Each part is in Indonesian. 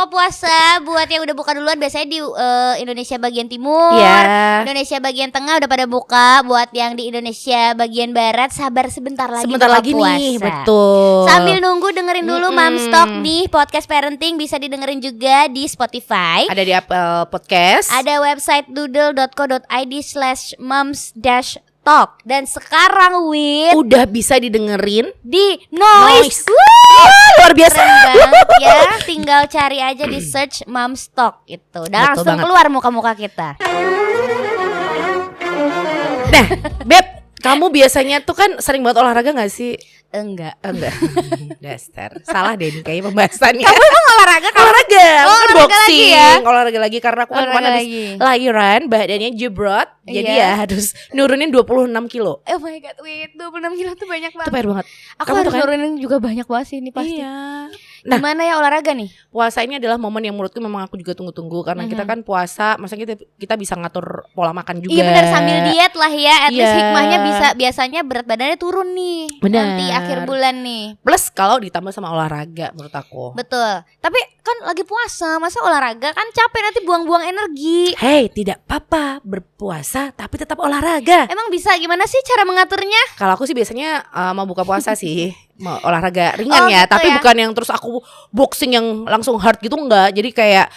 buka puasa buat yang udah buka duluan biasanya di Indonesia bagian timur, Indonesia bagian tengah udah pada buka. Buat yang di Indonesia bagian barat sabar sebentar lagi puasa. Nih, betul. Sambil nunggu dengerin dulu Moms Talk nih, podcast parenting bisa didengerin juga di Spotify. Ada di Apple Podcast. Ada website doodle.co.id/moms-talk. Dan sekarang udah bisa didengerin di Noise. Luar biasa. Keren banget ya. Tinggal cari aja di search Moms Talk itu. Dan langsung keluar muka-muka kita. Nah, Beb, kamu biasanya tuh kan sering banget olahraga gak sih? Enggak. Dasar. Salah deh nih kayaknya pembahasannya. Kamu emang olahraga? Olahraga. Kan boxing. Ya? Olahraga lagi karena aku kan kemarin habis lahiran, badannya jebrot. Jadi ya harus nurunin 26 kilo. Oh my god, 26 kilo tuh banyak banget. Itu banyak banget. Aku harus nurunin juga banyak banget sih ini pasti. Iya. Nah, gimana ya olahraga nih? Puasa ini adalah momen yang menurutku memang aku juga tunggu-tunggu. Karena kita kan puasa, maksudnya kita bisa ngatur pola makan juga. Iya benar, sambil diet lah ya. At least hikmahnya biasanya berat badannya turun nih. Benar. Nanti akhir bulan nih. Plus kalau ditambah sama olahraga menurut aku. Betul. Tapi kan lagi puasa, masa olahraga kan capek nanti buang-buang energi. Hey, tidak apa-apa berpuasa tapi tetap olahraga. Emang bisa gimana sih cara mengaturnya? Kalau aku sih biasanya mau buka puasa sih mau olahraga ringan ya, gitu tapi ya? Bukan yang terus aku boxing yang langsung hard gitu enggak. Jadi kayak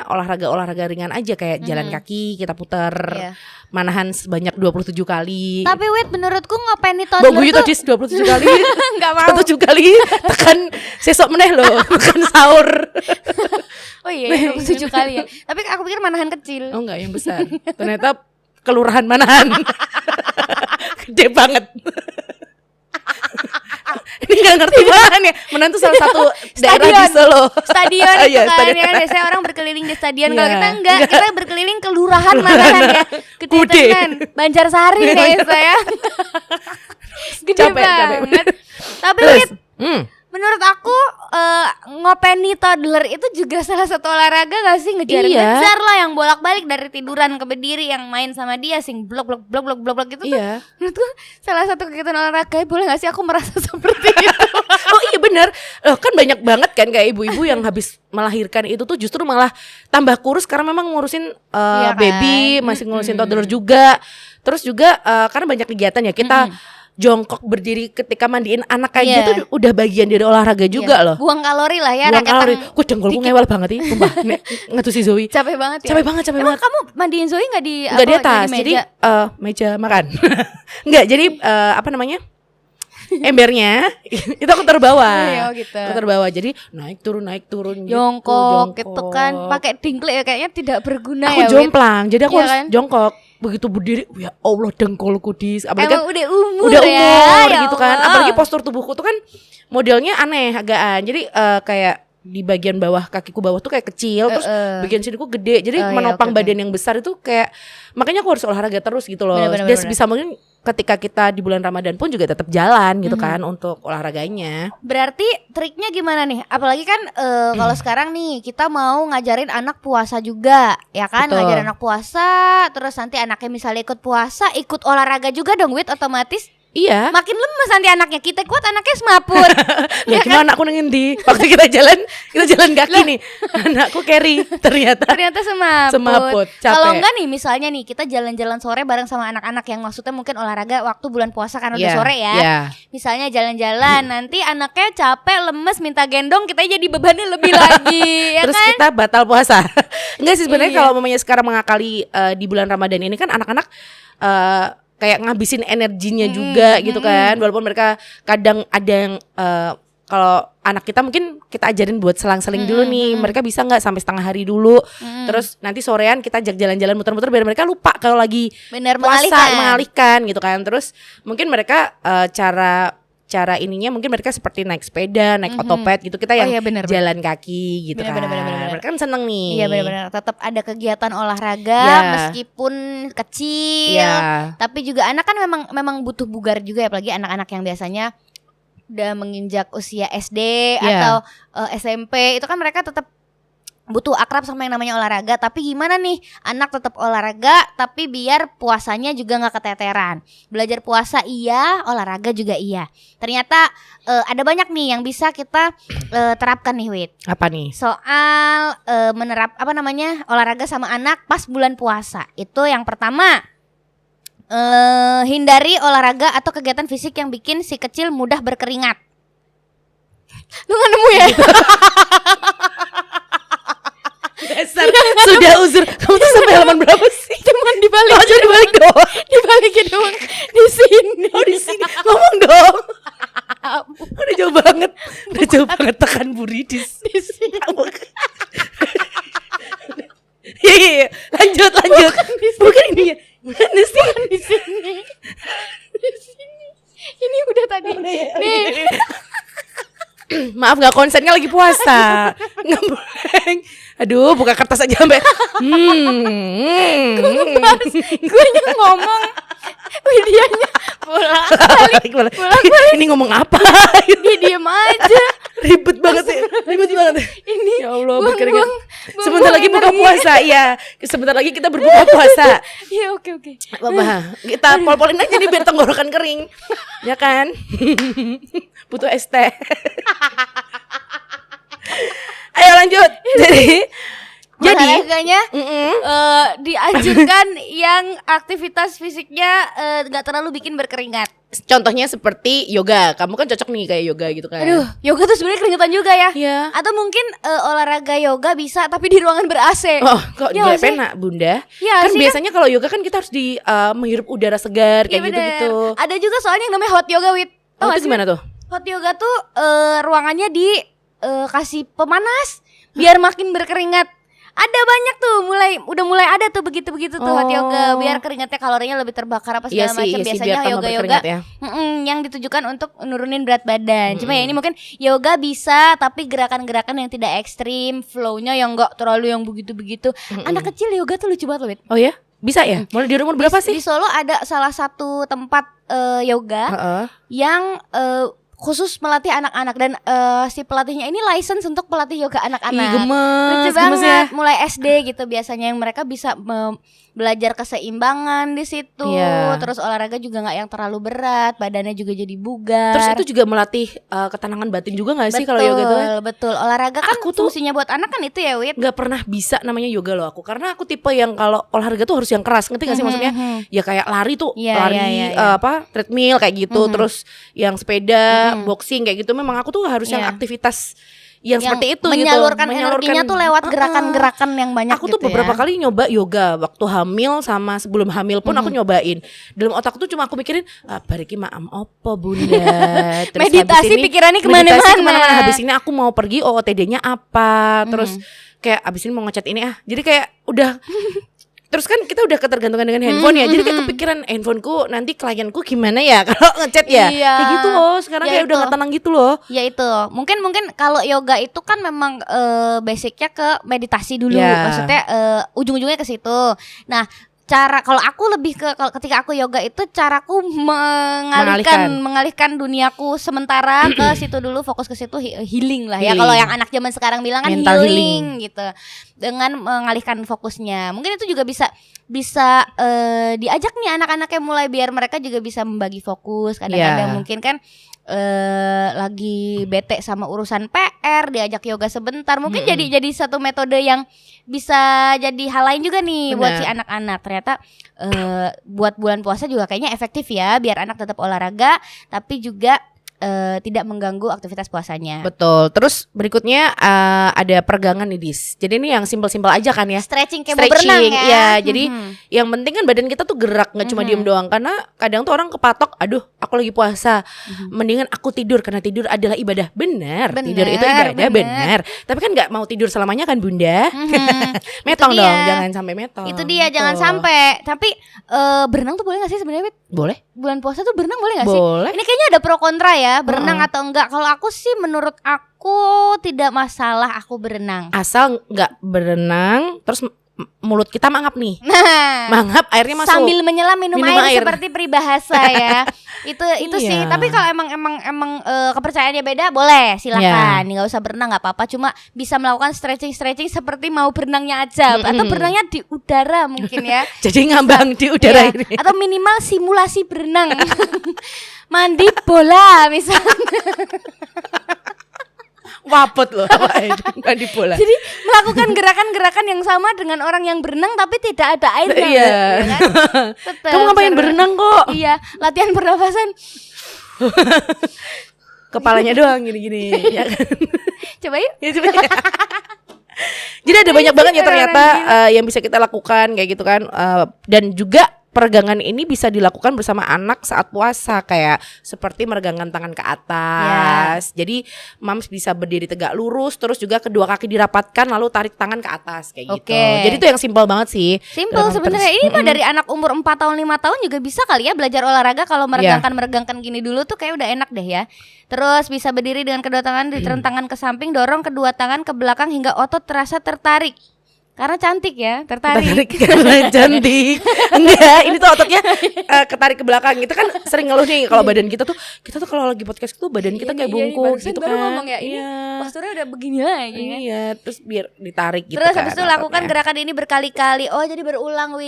olahraga ringan aja kayak jalan kaki kita putar. Manahan sebanyak 27 kali. Tapi menurutku ngapain toddler Bagus tadi 27 kali. Enggak mau. 7 kali tekan sesok meneh loh, tekan sahur. Oh iya 27 kali ya. Tapi aku pikir manahan kecil. Oh enggak, yang besar. Ternyata kelurahan Manahan. Gede banget. Ini gak ngerti banget ya. Manahan tuh salah satu daerah di Solo. Stadion itu kan ya, biasanya orang berkeliling di stadion. Kalau kita enggak, kita berkeliling kelurahan Manahan ya. Gede tenan, Banjarsari nih saya. Gede banget. Tapi menurut aku ngopeni toddler itu juga salah satu olahraga gak sih? Ngejar lah yang bolak-balik dari tiduran ke berdiri, yang main sama dia sing blok gitu tuh. Menurutku salah satu kegiatan olahraga. Boleh gak sih aku merasa seperti itu? Oh iya benar. Kan banyak banget kan kayak ibu-ibu yang habis melahirkan itu tuh justru malah tambah kurus karena memang ngurusin baby, masih ngurusin toddler juga. Terus juga karena banyak kegiatan ya kita jongkok berdiri ketika mandiin anak kayak gitu udah bagian dari olahraga juga loh. Buang kalori lah ya. Buang kalori. Gue dengkulku ngewel banget nih, sumpah. Ngetusi Zoe. Capek banget ya. Capek banget. Kamu mandiin Zoe nggak di atas? Jadi meja makan. Nggak. Jadi embernya itu aku terbawa. Gitu. Aku terbawa. Jadi naik turun jongkok gitu kan. Pakai dingklik ya, kayaknya tidak berguna. Aku jomplang. Jadi aku harus jongkok. Begitu berdiri, ya Allah dengkulku apalagi kan udah umur ya gitu kan. Apalagi postur tubuhku tuh kan modelnya aneh agaan. Jadi kayak di bagian bawah kakiku bawah tuh kayak kecil, terus bagian siniku gede. Jadi menopang badan yang besar itu kayak, makanya aku harus olahraga terus gitu loh. Dan sebisa mungkin ketika kita di bulan Ramadan pun juga tetap jalan gitu kan untuk olahraganya. Berarti triknya gimana nih? Apalagi kan kalau sekarang nih kita mau ngajarin anak puasa juga, ya kan? Betul. Ngajarin anak puasa, terus nanti anaknya misalnya ikut puasa, ikut olahraga juga dong, otomatis. Iya. Makin lemes nanti anaknya. Kita kuat anaknya semaput. Ya kan? Anakku ngendi waktu kita jalan kaki nih. Anakku carry ternyata semaput. Kalau enggak nih misalnya nih kita jalan-jalan sore bareng sama anak-anak, yang maksudnya mungkin olahraga waktu bulan puasa kan udah sore ya. Misalnya jalan-jalan nanti anaknya capek, lemes, minta gendong, kita jadi bebannya lebih lagi. Ya terus kan? kita batal puasa. Enggak sih sebenarnya kalau mamanya sekarang mengakali di bulan Ramadan ini kan anak-anak kayak ngabisin energinya juga gitu kan. Walaupun mereka kadang ada yang kalau anak kita mungkin kita ajarin buat selang-seling dulu nih. Mereka bisa gak sampai setengah hari dulu. Terus nanti sorean kita ajak jalan-jalan muter-muter biar mereka lupa kalau lagi puasa, mengalihkan gitu kan. Terus mungkin mereka cara ininya mungkin mereka seperti naik sepeda, naik otopet gitu. Kita yang jalan kaki gitu kan. Mereka kan seneng nih. Iya benar-benar. Tetap ada kegiatan olahraga meskipun kecil. Tapi juga anak kan memang butuh bugar juga ya, apalagi anak-anak yang biasanya udah menginjak usia SD atau SMP. Itu kan mereka tetap butuh akrab sama yang namanya olahraga. Tapi gimana nih anak tetap olahraga tapi biar puasanya juga gak keteteran. Belajar puasa iya, olahraga juga iya. Ternyata ada banyak nih yang bisa kita terapkan nih Wit. Apa nih? Soal menerap olahraga sama anak pas bulan puasa. Itu yang pertama, hindari olahraga atau kegiatan fisik yang bikin si kecil mudah berkeringat. Lu gak nemu ya? Dasar sudah uzur. Kamu tuh sampai halaman berapa sih? Cuman dibalik. Oh, cuma dibalik doang. Dibalikin doang. Di sini. Oh, di sini. Ngomong dong. Udah jauh banget. Udah jauh banget tekan buri di sini. Iya. Lanjut. Bukan ini ya. Mana sih? Di sini. Di sini. Ini udah tadi. Nih. Maaf gak konsen kan lagi puasa. Ngeblank. Aduh buka kertas aja sampai Gue yang ngomong Widianya pulang Ini ngomong apa? Dia diem aja. Ribet banget sih. Ini ya Allah berkeringat. Sebentar lagi buka puasa. Iya. Sebentar lagi kita berbuka puasa. Iya oke. Bapak, kita pol-polin aja nih biar tenggorokan kering. Ya kan? Butuh es teh. Ayo lanjut. Jadi olahraganya dianjurkan yang aktivitas fisiknya gak terlalu bikin berkeringat. contohnya seperti yoga. Kamu kan cocok nih kayak yoga gitu kan. Aduh, yoga tuh sebenarnya keringetan juga ya. Iya. Atau mungkin olahraga yoga bisa tapi di ruangan ber-AC. Oh, kok Ya gak sih? penak Bunda? Ya Kan sih, biasanya kalau yoga kan kita harus menghirup udara segar Iya kayak bener. gitu-gitu. Ada juga soalnya yang namanya hot yoga Wit. Oh, Tau gak itu sih? gimana tuh? Hot yoga tuh ruangannya di kasih pemanas biar makin berkeringat. Ada banyak tuh, udah mulai ada tuh begitu-begitu tuh hot yoga biar keringatnya kalorinya lebih terbakar apa segala macam. Biasanya biar tambah yoga-yoga berkeringat ya. yang ditujukan untuk nurunin berat badan. Cuma ya ini mungkin yoga bisa tapi gerakan-gerakan yang tidak ekstrim, flow-nya yang enggak terlalu yang begitu-begitu. Anak kecil yoga tuh lucu banget loh, Wit. Oh ya? Bisa ya? Mulai di umur berapa sih? Di Solo ada salah satu tempat yoga Heeh. yang khusus melatih anak-anak dan si pelatihnya ini license untuk pelatih yoga anak-anak. Ih, Lucu gemes ya. banget, mulai SD gitu biasanya yang mereka bisa belajar keseimbangan di situ. Iya. Terus olahraga juga nggak yang terlalu berat, badannya juga jadi bugar. Terus itu juga melatih ketenangan batin juga gak sih kalau yoga itu? Betul, olahraga kan Aku tuh- fungsinya buat anak kan itu ya, Wit. Gak pernah bisa namanya yoga loh aku. Karena aku tipe yang kalau olahraga tuh harus yang keras. Ngerti gak sih maksudnya? Ya kayak lari tuh, Iya, lari iya. treadmill kayak gitu. Terus yang sepeda, boxing kayak gitu. Memang aku tuh harus yang Iya. aktivitas yang seperti itu menyalurkan gitu. energinya tuh lewat gerakan-gerakan yang banyak Aku gitu tuh beberapa ya. kali nyoba yoga waktu hamil sama sebelum hamil pun aku nyobain. Dalam otak tuh cuma aku mikirin bariki maam opo Bunda. Terus Meditasi habis ini- pikirannya meditasi kemana-mana. Habis ini aku mau pergi OOTD-nya apa. Terus kayak abis ini mau ngechat ini Jadi kayak udah terus kan kita udah ketergantungan dengan handphone ya. Jadi kayak kepikiran handphoneku nanti klienku gimana ya kalau ngechat ya. Iya. Kayak gitu loh. Sekarang Ya kayak udah itu. gak tenang gitu loh. Ya itu mungkin kalau yoga itu kan memang basicnya ke meditasi dulu, Ya. maksudnya ujung-ujungnya ke situ. Nah kalau aku lebih ke ketika aku yoga itu caraku mengalihkan duniaku sementara ke situ dulu, fokus ke situ, healing lah ya. Healing. Kalau yang anak zaman sekarang bilang kan Mental healing gitu, dengan mengalihkan fokusnya. Mungkin itu juga bisa diajak nih anak-anaknya mulai biar mereka juga bisa membagi fokus. Kadang-kadang Ya. mungkin kan lagi bete sama urusan PR, diajak yoga sebentar. Mungkin jadi satu metode yang bisa jadi hal lain juga nih buat si anak-anak. Ternyata buat bulan puasa juga kayaknya efektif ya, biar anak tetap olahraga tapi juga tidak mengganggu aktivitas puasanya. Betul. Terus berikutnya ada peregangan nih Dis. Jadi ini yang simpel-simpel aja kan ya. Stretching kayak mau berenang ya. Iya, jadi yang penting kan badan kita tuh gerak, nggak cuma diem doang. Karena kadang tuh orang kepatok, aduh aku lagi puasa, mendingan aku tidur karena tidur adalah ibadah. Benar, tidur itu ibadah, benar. Tapi kan nggak mau tidur selamanya kan Bunda. Metong Itu dong, dia. jangan sampai metong. Itu dia, jangan Tuh. sampai. Tapi berenang tuh boleh gak sih sebenarnya, Wit? Boleh. Bulan puasa tuh berenang boleh gak sih? Boleh. Ini kayaknya ada pro kontra ya, berenang atau enggak. Kalau aku sih menurut aku tidak masalah aku berenang. Asal nggak berenang terus mulut kita mangap nih. Nah, Mangap, airnya masuk. sambil menyelam minum air seperti peribahasa ya. Itu sih. Iya. Tapi kalau emang kepercayaannya beda, boleh silakan. Nggak usah berenang nggak apa-apa. Cuma bisa melakukan stretching seperti mau berenangnya aja, atau berenangnya di udara mungkin ya. Jadi ngambang di udara Iya. ini. Atau minimal simulasi berenang. Mandi bola misalnya. Wapet loh mandi bola. Jadi melakukan gerakan-gerakan yang sama dengan orang yang berenang tapi tidak ada airnya. Iya. Ya kan? Tetep Kamu ngapain seru. berenang kok? Iya, latihan pernafasan. Kepalanya doang gini-gini. Ya kan? Coba yuk. Ya, coba. Jadi ada banyak banget ya ternyata yang bisa kita lakukan kayak gitu kan. Dan juga peregangan ini bisa dilakukan bersama anak saat puasa, kayak seperti meregangkan tangan ke atas. Jadi mams bisa berdiri tegak lurus, terus juga kedua kaki dirapatkan lalu tarik tangan ke atas kayak gitu. Jadi itu yang simpel banget sih. Simpel sebenarnya. Ini mah dari anak umur 4 tahun 5 tahun juga bisa kali ya belajar olahraga. Kalau meregangkan gini dulu tuh kayak udah enak deh ya. Terus bisa berdiri dengan kedua tangan, ditekan tangan ke samping, dorong kedua tangan ke belakang hingga otot terasa tertarik. Karena cantik ya, tertarik karena cantik. Enggak, ini tuh ototnya ketarik ke belakang. Itu kan sering ngeluh nih kalau badan kita tuh kalau lagi podcast tuh badan kita kayak bungkuk gitu kan. Baru ngomong ya, ini posturnya udah begini lagi kan. Iya, terus biar ditarik gitu. Terus kan habis itu lakukan gerakan ini berkali-kali. Oh, jadi berulang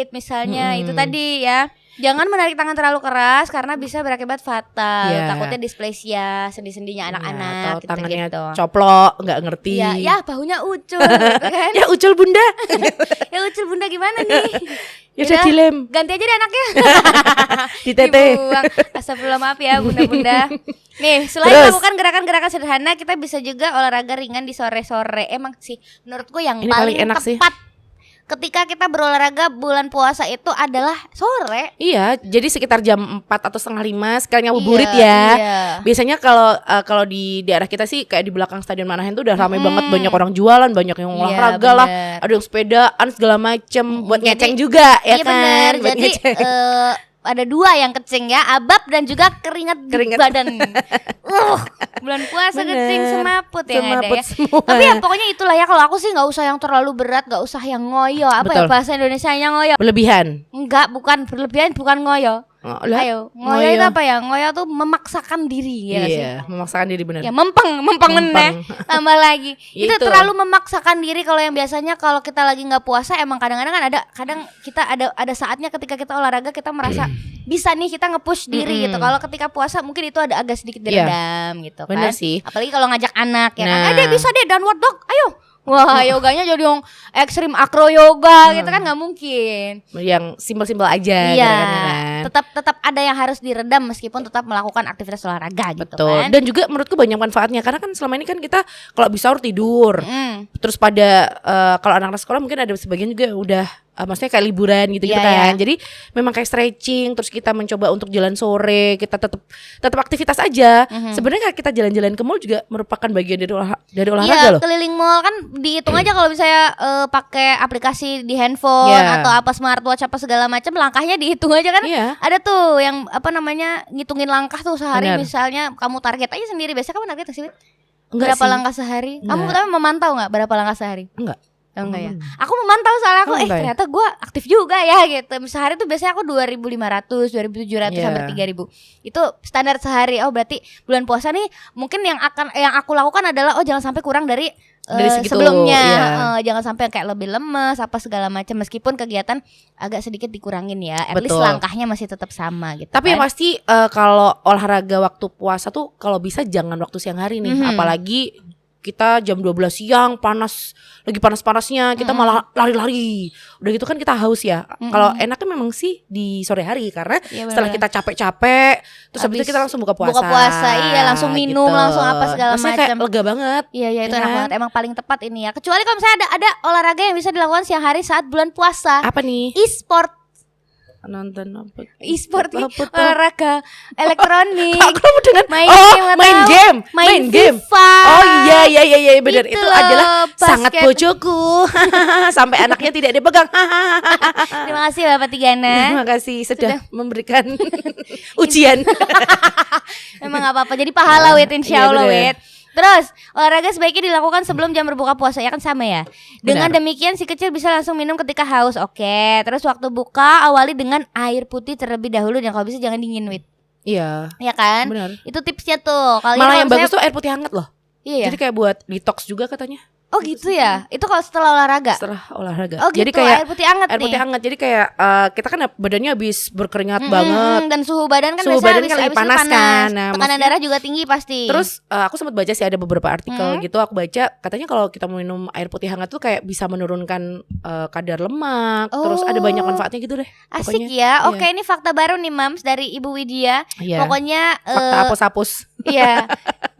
misalnya itu tadi ya. Jangan menarik tangan terlalu keras karena bisa berakibat fatal. Takutnya displesia, sendi-sendinya anak-anak atau tangannya gitu. coplok, nggak ngerti. Ya bahunya ucul gitu kan. Ya ucul bunda. Ya ucul bunda gimana nih? Ya udah dilem. Ganti aja deh anaknya. Di tete. Dibuang. Astagfirullah, maaf ya bunda-bunda. Nih, selain melakukan gerakan-gerakan sederhana, kita bisa juga olahraga ringan di sore-sore. Emang sih menurutku yang ini paling enak tepat ketika kita berolahraga bulan puasa itu adalah sore. Iya, jadi sekitar jam 4 atau setengah 5 sekalian ngabuburit ya. Biasanya kalau di daerah kita sih kayak di belakang Stadion Manahan tuh udah ramai banget, banyak orang jualan, banyak yang olahraga lah, ada yang sepedaan segala macem, buat ngeceng juga ya kan. Bener. Buat Jadi ada dua yang kecing ya, abab dan juga keringat di badan. Bulan puasa kecing semaput yang ada ya. Semua. Tapi ya pokoknya itulah ya, kalau aku sih nggak usah yang terlalu berat, nggak usah yang ngoyo. Apa ya bahasa Indonesianya ngoyo? Berlebihan. Enggak, bukan berlebihan, bukan ngoyo. Ayo, ngoyo itu apa ya? Ngoyo tuh memaksakan diri ya. Iya, memaksakan diri benar. Ya mempeng meneh. Tambah lagi. Itu terlalu memaksakan diri. Kalau yang biasanya kalau kita lagi nggak puasa, emang kadang-kadang kan kadang kita ada saatnya ketika kita olahraga kita merasa bisa nih kita nge-push diri gitu. Kalau ketika puasa mungkin itu ada agak sedikit diredam gitu kan. Bener sih. Apalagi kalau ngajak anak ya kan. Deh bisa deh downward dog. Ayo. Wah, yoganya jadi yang ekstrim acro yoga gitu kan nggak mungkin. Yang simpel-simpel aja. Iya. Kan. Tetap ada yang harus diredam meskipun tetap melakukan aktivitas olahraga gitu. Betul. Kan. Dan juga menurutku banyak manfaatnya karena kan selama ini kan kita kalau bisa sahur tidur. Terus pada kalau anak-anak sekolah mungkin ada sebagian juga udah maksudnya kayak liburan gitu kan. Jadi memang kayak stretching, terus kita mencoba untuk jalan sore, kita tetap aktivitas aja. Sebenarnya kayak kita jalan-jalan ke mall juga merupakan bagian dari olahraga loh. Keliling mall kan dihitung aja kalau misalnya pakai aplikasi di handphone atau apa smartwatch apa segala macam, langkahnya dihitung aja kan. Ada tuh yang apa namanya ngitungin langkah tuh sehari. Misalnya kamu target aja sendiri. Biasanya kamu target sih? Berapa langkah sehari? Kamu tapi memantau nggak berapa langkah sehari? Enggak ya. Aku memantau soalnya aku ternyata gue aktif juga ya gitu. Sehari tuh biasanya aku 2.500, 2.700 sampai 3.000. Itu standar sehari. Oh berarti bulan puasa nih mungkin yang aku lakukan adalah jangan sampai kurang dari segitu, sebelumnya. Jangan sampai kayak lebih lemes apa segala macam, meskipun kegiatan agak sedikit dikurangin ya. At least langkahnya masih tetap sama gitu. Tapi yang pasti kalau olahraga waktu puasa tuh kalau bisa jangan waktu siang hari nih. Apalagi kita jam 12 siang lagi panas-panasnya kita malah lari-lari. Udah gitu kan kita haus ya. Kalau enaknya memang sih di sore hari karena setelah kita capek-capek terus habis itu kita langsung buka puasa. Langsung minum, langsung apa segala macam. Kayak lega banget. Iya itu enak banget. Emang paling tepat ini ya. Kecuali kalau misalnya ada olahraga yang bisa dilakukan siang hari saat bulan puasa. Apa nih? E-sport. Nonton apa? E-sport olahraga elektronik. Aku dengan main game. FIFA. Oh iya benar. Itu adalah basket. Sangat bojoku. Sampai anaknya tidak dipegang. Terima kasih Bapak Tigana. Terima kasih sudah memberikan ujian. Memang gak apa-apa. Jadi pahala Wit, insya Allah Wit. Terus olahraga sebaiknya dilakukan sebelum jam berbuka puasa, ya kan sama ya. Dengan demikian si kecil bisa langsung minum ketika haus. Oke. Terus waktu buka awali dengan air putih terlebih dahulu, dan kalau bisa jangan dingin, Wit. Iya. Ya kan? Benar. Itu tipsnya tuh. Malah yang bagus tuh air putih hangat loh. Iya. Jadi kayak buat detox juga katanya. Oh gitu ya. Itu kalau setelah olahraga. Setelah olahraga. Oh gitu. Jadi kayak air putih hangat air putih hangat. Jadi kayak kita kan badannya habis berkeringat banget. Dan suhu badan kan suhu biasanya badan kan lagi panas kan. Nah, tekanan darah juga tinggi pasti. Terus aku sempat baca sih ada beberapa artikel gitu. Aku baca katanya kalau kita minum air putih hangat tuh kayak bisa menurunkan kadar lemak. Terus ada banyak manfaatnya gitu deh. Asik pokoknya. ya. Oke, ini fakta baru nih Mams dari Ibu Widya. Pokoknya fakta apus-apus. Iya.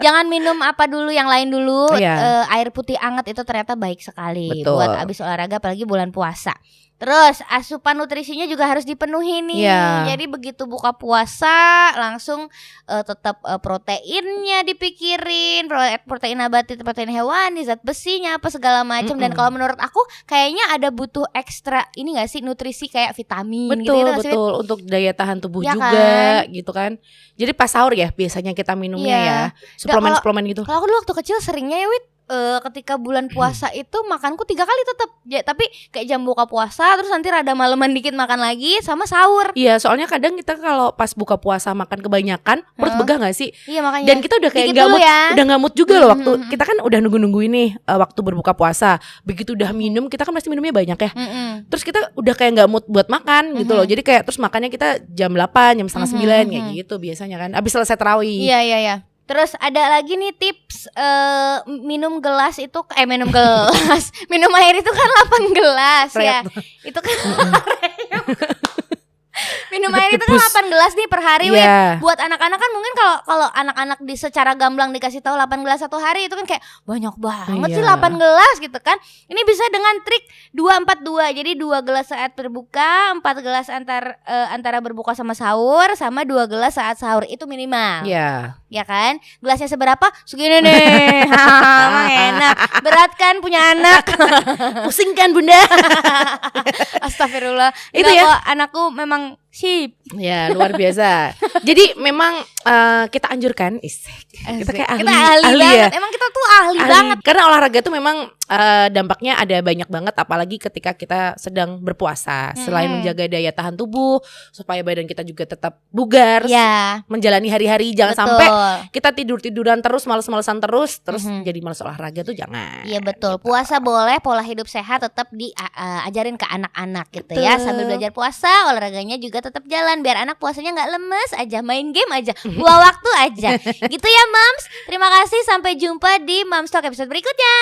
Jangan minum apa dulu, yang lain dulu. Iya. Air putih hangat itu ternyata baik sekali. Betul. Buat abis olahraga, apalagi bulan puasa. Terus asupan nutrisinya juga harus dipenuhi nih. Jadi begitu buka puasa langsung tetap proteinnya dipikirin, protein nabati, protein hewani, zat besinya apa segala macam. Dan kalau menurut aku kayaknya ada butuh ekstra ini nggak sih, nutrisi kayak vitamin. Betul untuk daya tahan tubuh ya juga kan? Gitu kan. Jadi pas sahur ya biasanya kita minumnya ya suplemen gitu. Kalau aku dulu waktu kecil seringnya ya Wit, ketika bulan puasa itu makanku 3 kali tetap tapi kayak jam buka puasa, terus nanti rada maleman dikit makan lagi, sama sahur. Iya, soalnya kadang kita kalau pas buka puasa makan kebanyakan perut begah gak sih? Iya makanya. Dan kita udah kayak udah gak mood juga loh waktu kita kan udah nunggu ini waktu berbuka puasa. Begitu udah minum, kita kan pasti minumnya banyak ya. Terus kita udah kayak gak mood buat makan gitu loh. Jadi kayak terus makannya kita jam 8, jam setengah 9 kayak gitu biasanya kan. Abis selesai tarawih. Iya. Terus ada lagi nih tips minum gelas itu minum gelas. Minum air itu kan 8 gelas ya. Itu kan minum air itu kan 8 gelas nih per hari, Wit. Buat anak-anak kan mungkin kalau anak-anak secara gamblang dikasih tahu 8 gelas satu hari itu kan kayak banyak banget sih 8 gelas gitu kan. Ini bisa dengan trik 2-4-2. Jadi 2 gelas saat berbuka, 4 gelas antara berbuka sama sahur, sama 2 gelas saat sahur, itu minimal. Iya. Ya kan? Gelasnya seberapa? Segini nih. Emang enak. Berat kan punya anak? Pusing kan Bunda? Astagfirullah. Itu ya kok, anakku memang sip. Ya luar biasa. Jadi memang kita anjurkan kita kayak kita ahli banget. Ya. Emang kita tuh ahli banget. Karena olahraga tuh memang dampaknya ada banyak banget, apalagi ketika kita sedang berpuasa. Selain menjaga daya tahan tubuh supaya badan kita juga tetap bugar, menjalani hari-hari, jangan sampai kita tiduran terus, males-malesan terus jadi malas olahraga tuh jangan. Iya betul. Gitu. Puasa boleh, pola hidup sehat tetap diajarin ke anak-anak gitu ya. Sambil belajar puasa, olahraganya juga tetap jalan biar anak puasanya nggak lemes aja, main game aja, buang waktu aja. Gitu ya Mams. Terima kasih, sampai jumpa di Mams Talk episode berikutnya.